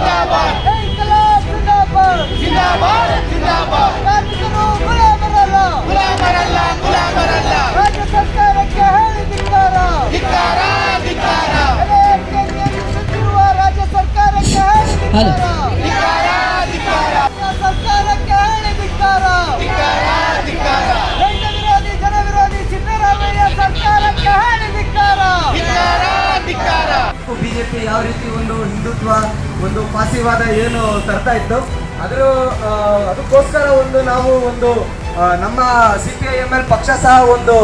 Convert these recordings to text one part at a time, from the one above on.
जिंदाबाद इनकलाब जिंदाबाद जिंदाबाद जिंदाबाद ಕಾರ್ಮಿಕರು ಗುಲಾಮರಲ್ಲ ಗುಲಾಮರಲ್ಲ ಗುಲಾಮರಲ್ಲ ರಾಜ್ಯ ಸರ್ಕಾರಕ್ಕೆ ಹೇಳಿ ಧಿಕ್ಕಾರ ಧಿಕ್ಕಾರ ಧಿಕ್ಕಾರ ಸುತ್ತಿರುವ ರಾಜ್ಯ ಸರ್ಕಾರಕ್ಕೆ ಹೇಳಿ ಧಿಕ್ಕಾರ ಧಿಕ್ಕಾರ ಧಿಕ್ಕಾರ ಸರ್ಕಾರಕ್ಕೆ ಹೇಳಿ ಧಿಕ್ಕಾರ ಧಿಕ್ಕಾರ ಧಿಕ್ಕಾರ ರೈತ ವಿರೋಧಿ ಜನ ವಿರೋಧಿ ಸಿದ್ದರಾಮಯ್ಯ ಸರ್ಕಾರಕ್ಕೆ ಹೇಳಿ ಧಿಕ್ಕಾರ ಧಿಕ್ಕಾರ ಧಿಕ್ಕಾರ ಬಿಜೆಪಿ ಯಾವ ರೀತಿ ಒಂದು ಹಿಂದುತ್ವ ಒಂದು ಫಾಸಿವಾದ ಏನು ತರ್ತಾ ಇತ್ತು ಅದಕ್ಕೋಸ್ಕರ ನಾವು ನಮ್ಮ CPIML ಪಕ್ಷ ಸಹ ಒಂದು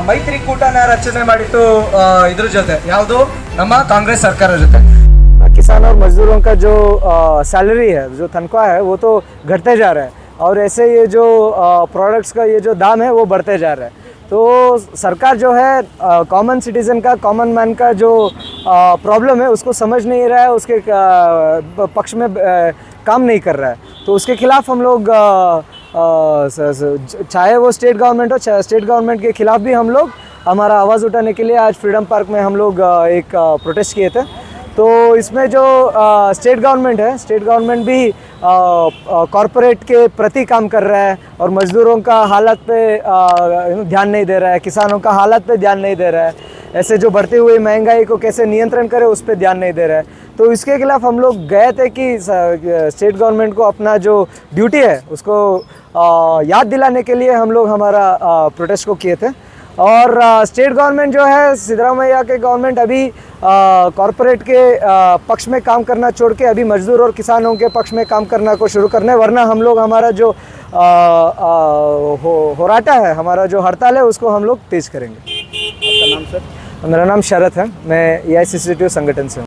ಮೈತ್ರಿಕೂಟನ ರಚನೆ ಮಾಡಿತ್ತು ಇದ್ರ ಜೊತೆ ಯಾವುದು ನಮ್ಮ ಕಾಂಗ್ರೆಸ್ ಸರ್ಕಾರ ಜೊತೆ किसान और मजदूरों का जो सैलरी है जो तनख्वाह है वो तो घटते जा रहा है और ऐसे ये जो प्रोडक्ट्स का ये जो दाम है वो बढ़ते जा रहा है। तो सरकार जो है कॉमन सिटीज़न का कॉमन मैन का जो प्रॉब्लम है उसको समझ नहीं रहा है, उसके पक्ष में काम नहीं कर रहा है। तो उसके खिलाफ हम लोग चाहे वो स्टेट गवर्नमेंट हो, स्टेट गवर्नमेंट के खिलाफ भी हम लोग हमारा आवाज़ उठाने के लिए आज फ्रीडम पार्क में हम लोग एक प्रोटेस्ट किए थे। तो इसमें जो स्टेट गवर्नमेंट है, स्टेट गवर्नमेंट भी कॉरपोरेट के प्रति काम कर रहा है और मज़दूरों का हालत पे ध्यान नहीं दे रहा है, किसानों का हालत पे ध्यान नहीं दे रहा है, ऐसे जो बढ़ती हुई महंगाई को कैसे नियंत्रण करे उस पर ध्यान नहीं दे रहा है। तो इसके खिलाफ हम लोग गए थे कि स्टेट गवर्नमेंट को अपना जो ड्यूटी है उसको याद दिलाने के लिए हम लोग हमारा प्रोटेस्ट को किए थे। और स्टेट गवर्नमेंट जो है सिद्धरामैया के गवर्नमेंट अभी कॉरपोरेट के पक्ष में काम करना छोड़ के अभी मजदूर और किसानों के पक्ष में काम करना को शुरू करने, वरना हम लोग हमारा जो होराटा है, हमारा जो हड़ताल है उसको हम लोग तेज करेंगे। आपका नाम सर? मेरा नाम शरद है, मैं AICCTU संगठन से हूँ।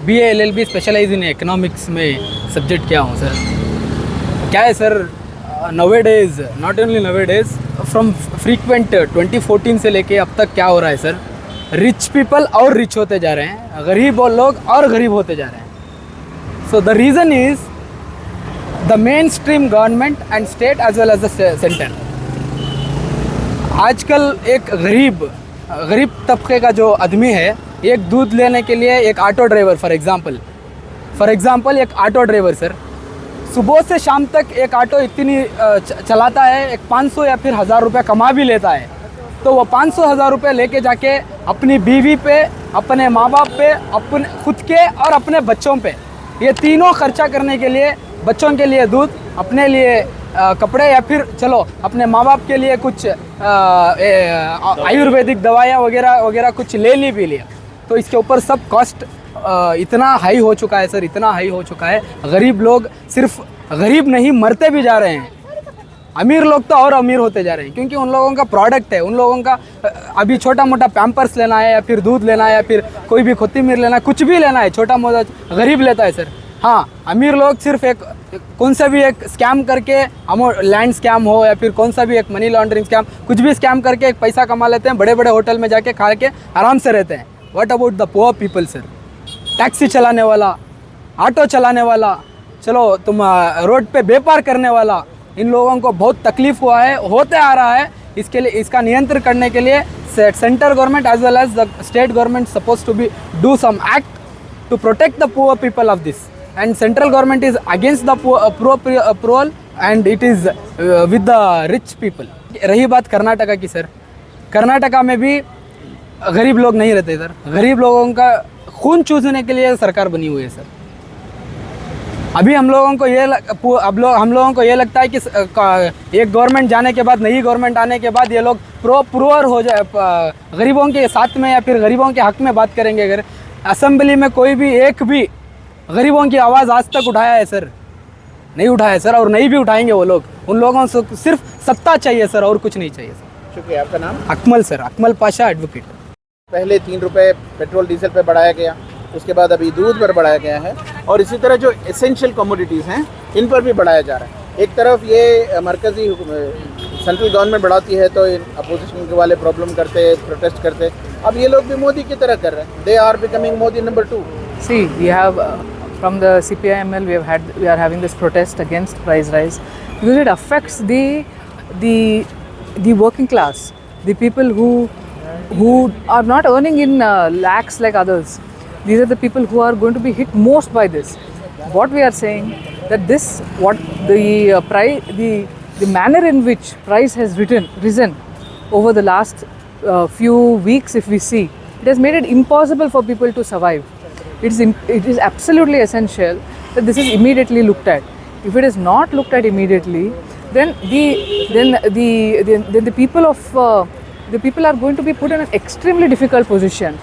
BA LLB specialise in economics में सब्जेक्ट क्या हूँ सर। क्या है sir, nowadays not only nowadays from frequent 2014 से लेके अब तक क्या हो रहा है सर, रिच पीपल और रिच होते जा रहे हैं, गरीब लोग और गरीब होते जा रहे हैं। So the reason is the mainstream government and state as well as the centre. आजकल एक गरीब तबके का जो आदमी है, एक दूध लेने के लिए एक ऑटो ड्राइवर फॉर एग्ज़ाम्पल एक ऑटो ड्राइवर सर सुबह से शाम तक एक ऑटो इतनी चलाता है, एक 500 या फिर 1000 रुपये कमा भी लेता है। तो वो 500-1000 रुपये लेके जाके अपनी बीवी पे, अपने माँ बाप पे, अपने खुद के और अपने बच्चों पे, ये तीनों खर्चा करने के लिए, बच्चों के लिए दूध, अपने लिए कपड़े या फिर चलो अपने माँ बाप के लिए कुछ आयुर्वेदिक दवाइयाँ वगैरह कुछ ले भी लिया। तो इसके ऊपर सब कॉस्ट इतना हाई हो चुका है सर, इतना हाई हो चुका है। गरीब लोग सिर्फ गरीब नहीं मरते भी जा रहे हैं, अमीर लोग तो और अमीर होते जा रहे हैं, क्योंकि उन लोगों का प्रोडक्ट है, उन लोगों का अभी छोटा मोटा पैम्पर्स लेना है या फिर दूध लेना है या फिर कोई भी कोथिमीर लेना है, कुछ भी लेना है, छोटा मोटा गरीब लेता है सर। हाँ, अमीर लोग सिर्फ एक कौन सा भी एक स्कैम करके, लैंड स्कैम हो या फिर कौन सा भी एक मनी लॉन्ड्रिंग स्कैम, कुछ भी स्कैम करके एक पैसा कमा लेते हैं, बड़े बड़े होटल में जाके खा के आराम से रहते हैं। What about the poor people sir, taxi चलाने वाला, ऑटो चलाने वाला, चलो तुम रोड पे व्यापार करने वाला, इन लोगों को बहुत तकलीफ हुआ है, होते आ रहा है। इसके लिए इसका नियंत्रण करने के लिए central government as well as the state government suppose to be do some act to protect the poor people of this, and central government is against the poor and it is with the rich people. रही बात कर्नाटका की sir, Karnataka में भी गरीब लोग नहीं रहते sir, गरीब लोगों का खून चूसने के लिए सरकार बनी हुई है सर। अभी हम लोगों को ये लगता है कि एक गवर्नमेंट जाने के बाद, नई गवर्नमेंट आने के बाद ये लोग पुअर हो जाए, गरीबों के साथ में या फिर गरीबों के हक में बात करेंगे। अगर असेंबली में कोई भी एक भी गरीबों की आवाज़ आज तक उठाया है सर? नहीं उठाया है सर, और नहीं भी उठाएंगे वो लोग। उन लोगों से सिर्फ सत्ता चाहिए सर, और कुछ नहीं चाहिए सर। शुक्रिया। आपका नाम? Akmal sir, Akmal Pasha advocate. पहले 3 रुपये पेट्रोल डीजल पे बढ़ाया गया, उसके बाद अभी दूध पर बढ़ाया गया है, और इसी तरह जो एसेंशियल कमोडिटीज़ हैं इन पर भी बढ़ाया जा रहा है। एक तरफ ये मरकज़ी सेंट्रल गवर्नमेंट बढ़ाती है तो अपोजिशन वाले प्रॉब्लम करते, प्रोटेस्ट करते, अब ये लोग भी मोदी की तरह कर रहे हैं। They are becoming Modi number 2। See, we have from the CPIML we are having this protest against price rise because it affects the working class, the people who are not earning in lakhs like others. These are the people who are going to be hit most by this. what we are saying that this what the price the manner in which price has risen over the last few weeks, if we see, it has made it impossible for people to survive. It is absolutely essential that this is immediately looked at. If it is not looked at immediately, then the people are going to be put in an extremely difficult position.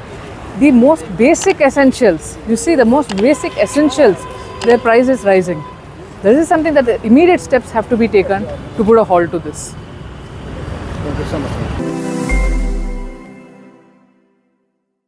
The most basic essentials, you see, the most basic essentials, their price is rising. This is something that immediate steps have to be taken to put a halt to this. Thank you so much.